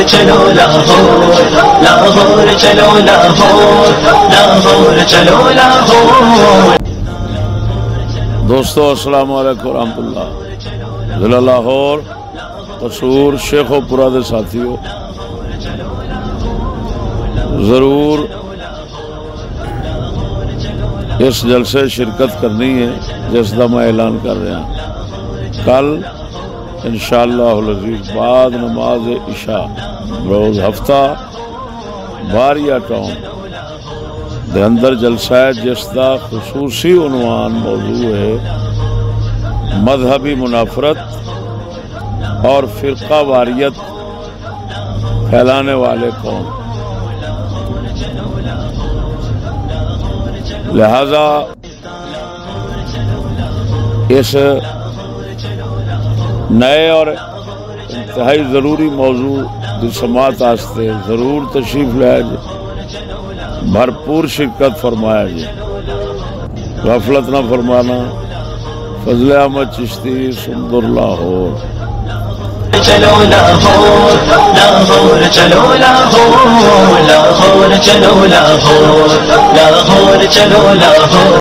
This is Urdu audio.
چلو لاہور، لاہور چلو لاہور، لاہور چلو لاہور۔ دوستو السلام علیکم ورحمۃ اللہ۔ ضلع لاہور قصور شیخو پورہ دے ساتھیو، ضرور اس جلسے شرکت کرنی ہے جس کا میں اعلان کر رہا ہوں۔ کل انشاءاللہ العزیز بعد نماز عشاء روز ہفتہ باریہ ٹاؤن دے اندر جلسہ ہے جس کا خصوصی عنوان موضوع ہے مذہبی منافرت اور فرقہ واریت پھیلانے والے کون۔ لہذا اس نئے اور انتہائی ضروری موضوع کی سماعت واسطے ضرور تشریف لیا جائے، بھرپور شرکت فرمایا جائے، غفلت نہ فرمانا۔ فضل احمد چشتی، سندر لاہور۔ چلو لاہور، لاہور چلو لاہور، لاہور چلو لاہور، لاہور چلو لاہور۔